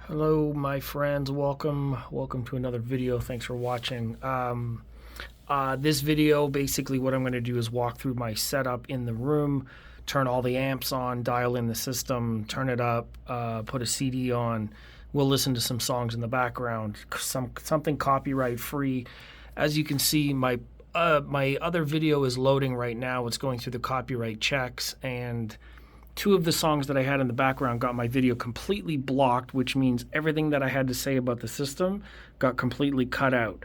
Hello, my friends. Welcome to another video. Thanks for watching. This video, basically what I'm going to do is walk through my setup in the room, turn all the amps on, dial in the system, turn it up, put a CD on. We'll listen to some songs in the background, something copyright free. As you can see, my other video is loading right now. It's going through the copyright checks, and two of the songs that I had in the background got my video completely blocked, which means everything that I had to say about the system got completely cut out.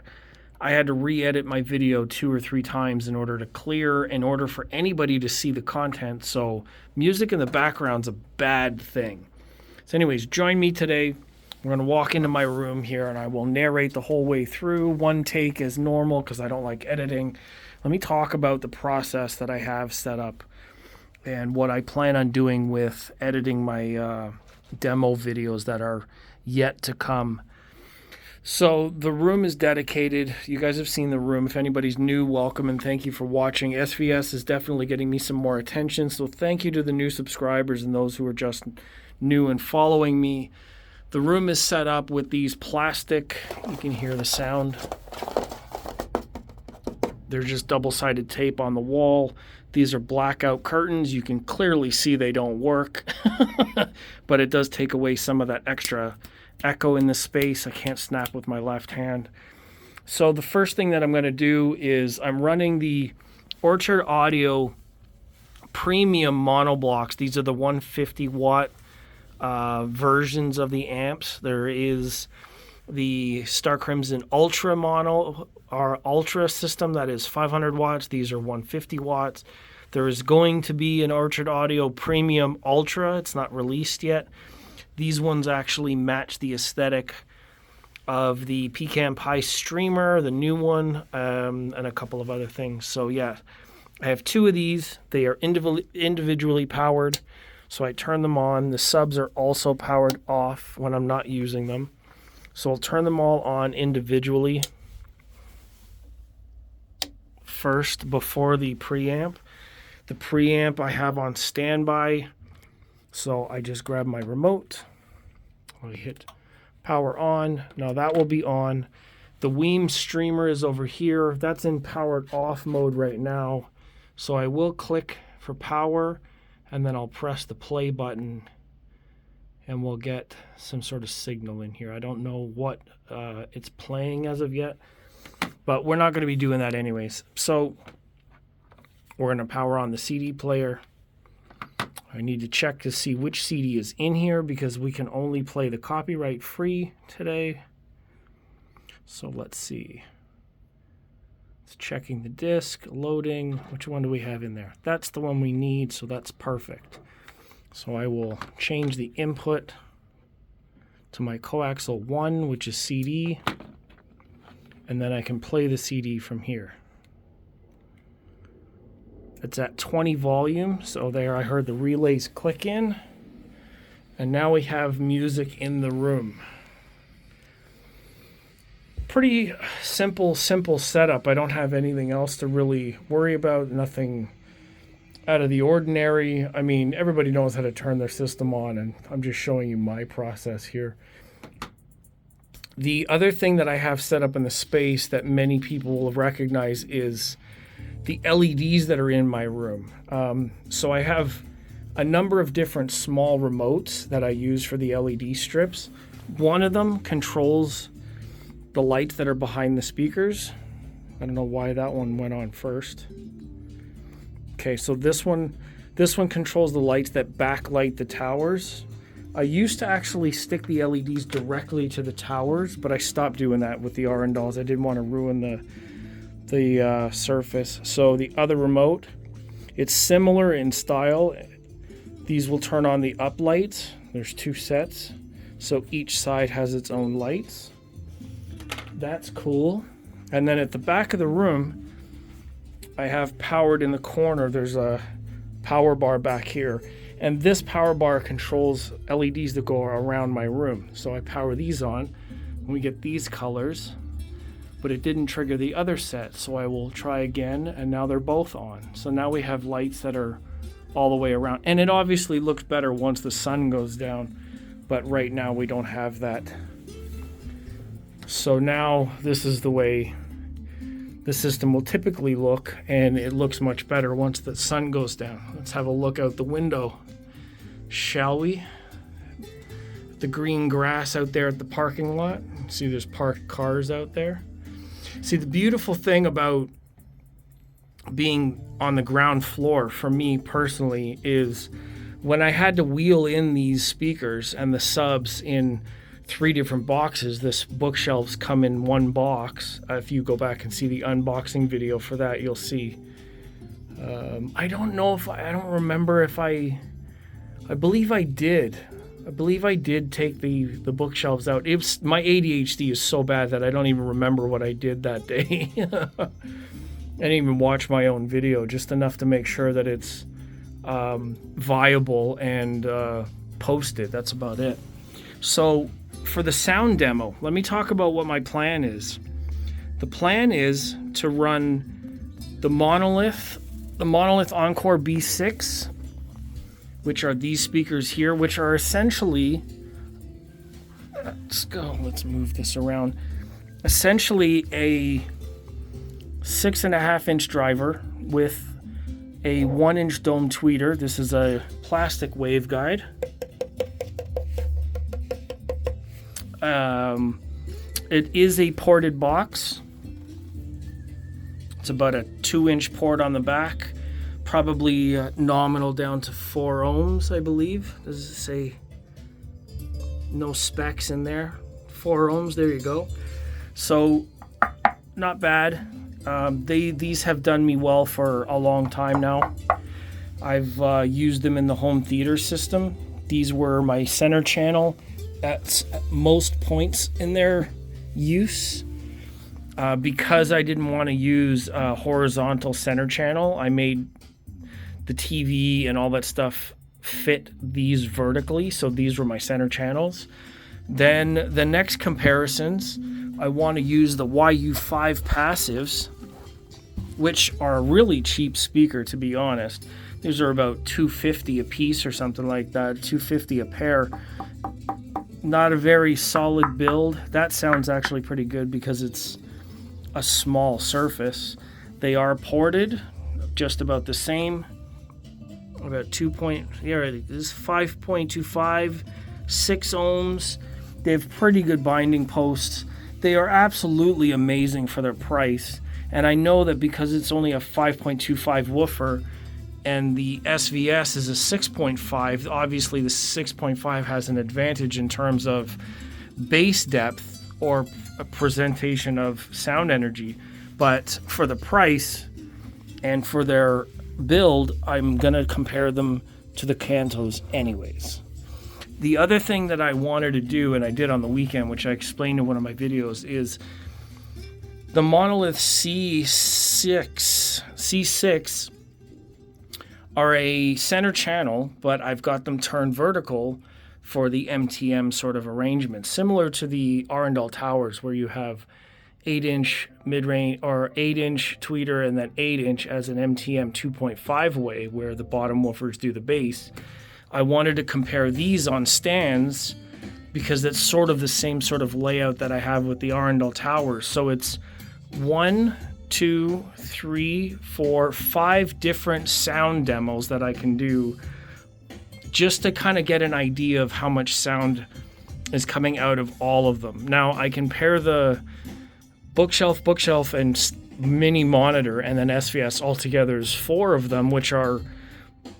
I had to re-edit my video 2 or 3 times in order for anybody to see the content. So music in the background's a bad thing. So anyways, join me today. We're going to walk into my room here and I will narrate the whole way through. One take is normal because I don't like editing. Let me talk about the process that I have set up and what I plan on doing with editing my demo videos that are yet to come. So the room is dedicated. You guys have seen the room. If anybody's new, welcome and thank you for watching. SVS is definitely getting me some more attention, so thank you to the new subscribers and those who are just new and following me. The room is set up with these plastic, you can hear the sound. They're just double-sided tape on the wall. These are blackout curtains. You can clearly see they don't work, but it does take away some of that extra echo in the space. I can't snap with my left hand. So the first thing that I'm going to do is I'm running the Orchard Audio Premium monoblocks. These are the 150 watt versions of the amps. There is the Star Crimson Ultra mono, our Ultra system, that is 500 watts. These are 150 watts. There is going to be an Orchard Audio Premium Ultra. It's not released yet. These ones actually match the aesthetic of the Pecan Pie Streamer, the new one, and a couple of other things. So yeah, I have 2 of these. They are individually powered. So I turn them on. The subs are also powered off when I'm not using them. So I'll turn them all on individually first before the preamp. The preamp I have on standby. So I just grab my remote. I hit power on. Now that will be on. The Weem streamer is over here. That's in powered off mode right now. So I will click for power and then I'll press the play button and we'll get some sort of signal in here. I don't know what it's playing as of yet, but we're not going to be doing that anyways. So we're going to power on the CD player. I need to check to see which CD is in here because we can only play the copyright free today. So let's see. It's checking the disc, loading. Which one do we have in there? That's the one we need, so that's perfect. So I will change the input to my coaxial 1, which is CD, and then I can play the CD from here. It's at 20 volume, so there I heard the relays click in, and now we have music in the room. Pretty simple setup. I don't have anything else to really worry about, nothing out of the ordinary. I mean, everybody knows how to turn their system on, and I'm just showing you my process here. The other thing that I have set up in the space that many people will recognize is the LEDs that are in my room. So I have a number of different small remotes that I use for the LED strips. One of them controls the lights that are behind the speakers. I don't know why that one went on first. Okay, so this one controls the lights that backlight the towers. I used to actually stick the LEDs directly to the towers, but I stopped doing that with the Arendals. I didn't want to ruin the surface. So the other remote, it's similar in style. These will turn on the up lights. There's 2 sets, so each side has its own lights. That's cool. And then at the back of the room, I have powered in the corner. There's a power bar back here, and this power bar controls LEDs that go around my room. So I power these on and we get these colors, but it didn't trigger the other set, so I will try again, and now they're both on. So now we have lights that are all the way around, and it obviously looks better once the sun goes down. but right now we don't have that. So now this is the way the system will typically look, and it looks much better once the sun goes down. Let's have a look out the window, shall we? The green grass out there at the parking lot. See, there's parked cars out there. See, the beautiful thing about being on the ground floor for me personally is when I had to wheel in these speakers and the subs in 3 different boxes. This bookshelves come in 1 box. If you go back and see the unboxing video for that, you'll see. I don't remember if I believe I did. I believe I did take the bookshelves out. My ADHD is so bad that I don't even remember what I did that day. I didn't even watch my own video, just enough to make sure that it's viable and posted. That's about it. So for the sound demo, let me talk about what my plan is. The plan is to run the Monolith Encore B6, which are these speakers here, which are essentially, let's move this around, essentially a 6.5-inch driver with a 1-inch dome tweeter. This is a plastic waveguide. It is a ported box. It's about a 2-inch port on the back, probably nominal down to 4 ohms, I believe. Does it say no specs in there? 4 ohms, there you go. So not bad. These have done me well for a long time now. I've used them in the home theater system. These were my center channel at most points in their use. Because I didn't want to use a horizontal center channel, I made the TV and all that stuff fit these vertically, so these were my center channels. Then the next comparisons, I want to use the YU5 passives, which are a really cheap speaker, to be honest. These are about $250 a piece or something like that, $250 a pair. Not a very solid build. That sounds actually pretty good because it's a small surface. They are ported, just about the same. About this is 5.25, 6 ohms. They have pretty good binding posts. They are absolutely amazing for their price. And I know that because it's only a 5.25 woofer and the SVS is a 6.5, obviously the 6.5 has an advantage in terms of bass depth or a presentation of sound energy. But for the price and for their build, I'm going to compare them to the Cantos anyways. The other thing that I wanted to do, and I did on the weekend, which I explained in one of my videos, is the Monolith C6 are a center channel, but I've got them turned vertical for the MTM sort of arrangement, similar to the Arundel Towers, where you have 8-inch mid-range or 8-inch tweeter and then 8-inch as an MTM 2.5 way, where the bottom woofers do the bass. I wanted to compare these on stands because it's sort of the same sort of layout that I have with the Arundel Towers. So it's 1, 2, 3, 4, 5 different sound demos that I can do just to kind of get an idea of how much sound is coming out of all of them. Now I can pair the bookshelf, and mini monitor, and then SVS altogether is 4 of them, which are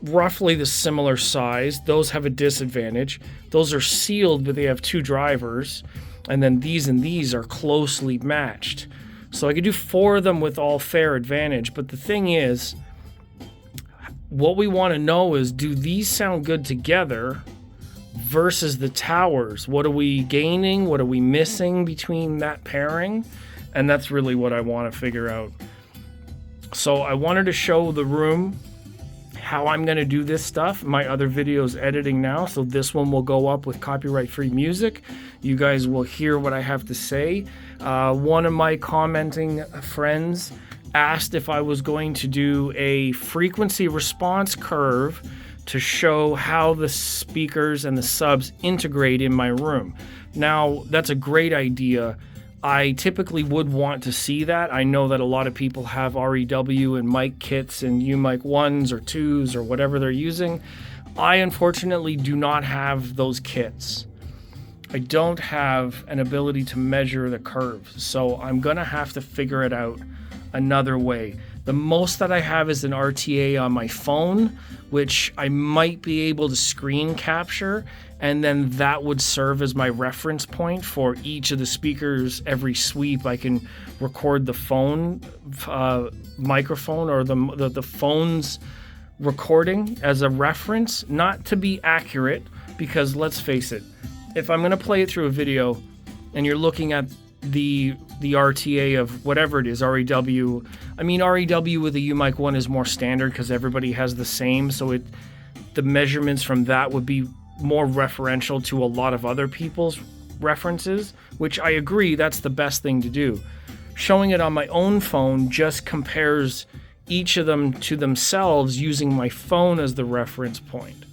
roughly the similar size. Those have a disadvantage. Those are sealed, but they have 2 drivers, and then these and these are closely matched. So I could do 4 of them with all fair advantage, but the thing is, what we want to know is, do these sound good together versus the towers? What are we gaining? What are we missing between that pairing? And that's really what I want to figure out. So I wanted to show the room how I'm going to do this stuff. My other video's editing now, so this one will go up with copyright-free music. You guys will hear what I have to say. One of my commenting friends asked if I was going to do a frequency response curve to show how the speakers and the subs integrate in my room. Now, that's a great idea. I typically would want to see that. I know that a lot of people have REW and mic kits and mic 1s or 2s or whatever they're using. I unfortunately do not have those kits. I don't have an ability to measure the curves, so I'm gonna have to figure it out another way. The most that I have is an RTA on my phone, which I might be able to screen capture, and then that would serve as my reference point for each of the speakers. Every sweep, I can record the phone microphone or the phone's recording as a reference, not to be accurate, because let's face it, if I'm going to play it through a video and you're looking at the RTA of whatever it is, REW. I mean, REW with a mic 1 is more standard because everybody has the same, so the measurements from that would be more referential to a lot of other people's references, which I agree, that's the best thing to do. Showing it on my own phone just compares each of them to themselves using my phone as the reference point.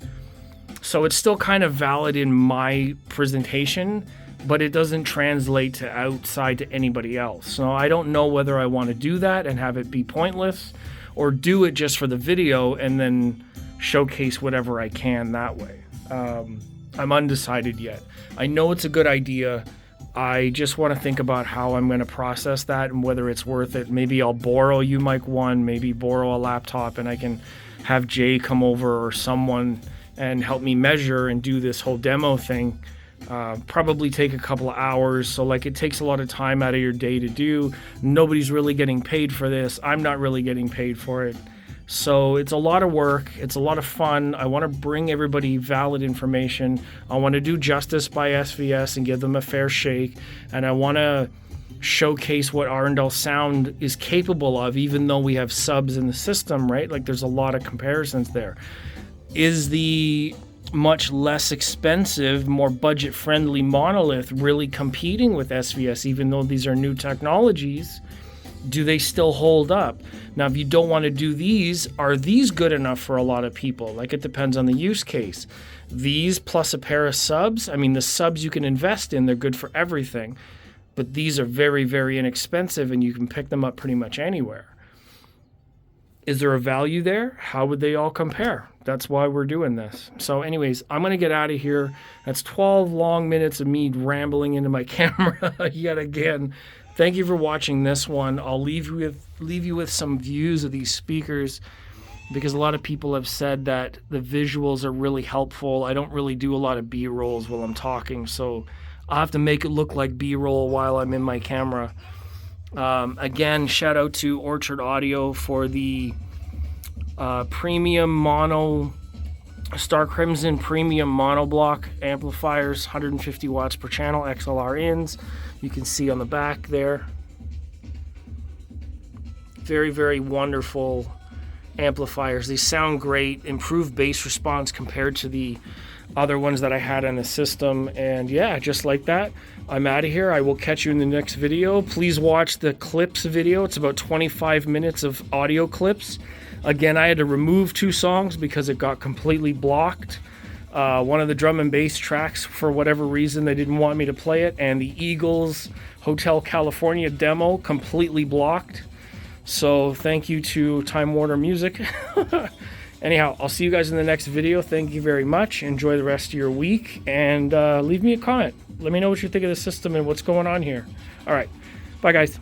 So it's still kind of valid in my presentation, but it doesn't translate to outside to anybody else. So I don't know whether I want to do that and have it be pointless, or do it just for the video and then showcase whatever I can that way. I'm undecided yet. I know it's a good idea. I just want to think about how I'm going to process that and whether it's worth it. Maybe I'll borrow mic 1, maybe borrow a laptop, and I can have Jay come over or someone and help me measure and do this whole demo thing. Probably take a couple of hours, so like it takes a lot of time out of your day to do. Nobody's really getting paid for this. I'm not really getting paid for it. So it's a lot of work. It's a lot of fun. I want to bring everybody valid information. I want to do justice by SVS and give them a fair shake. And I want to showcase what Arundel Sound is capable of, even though we have subs in the system, right? Like there's a lot of comparisons there. Is the much less expensive, more budget-friendly Monolith really competing with SVS, even though these are new technologies? Do they still hold up? Now, if you don't want to do these, are these good enough for a lot of people? Like, it depends on the use case. These plus a pair of subs, I mean, the subs you can invest in, they're good for everything. But these are very, very inexpensive, and you can pick them up pretty much anywhere. Is there a value there? How would they all compare? That's why we're doing this. So anyways, I'm going to get out of here. That's 12 long minutes of me rambling into my camera yet again. Thank you for watching this one. I'll leave you with some views of these speakers, because a lot of people have said that the visuals are really helpful. I don't really do a lot of B-rolls while I'm talking, so I'll have to make it look like B-roll while I'm in my camera. Again, shout out to Orchard Audio for the premium mono, Star Crimson premium monoblock amplifiers, 150 watts per channel, XLR ins. You can see on the back there. Very, very wonderful amplifiers. They sound great, improved bass response compared to the other ones that I had in the system. And yeah, just like that, I'm out of here. I will catch you in the next video. Please watch the clips video. It's about 25 minutes of audio clips. Again, I had to remove 2 songs because it got completely blocked. One of the drum and bass tracks, for whatever reason, they didn't want me to play it, and the Eagles Hotel California demo completely blocked. So thank you to Time Warner Music. Anyhow, I'll see you guys in the next video. Thank you very much. Enjoy the rest of your week, and leave me a comment. Let me know what you think of the system and what's going on here. All right. Bye, guys.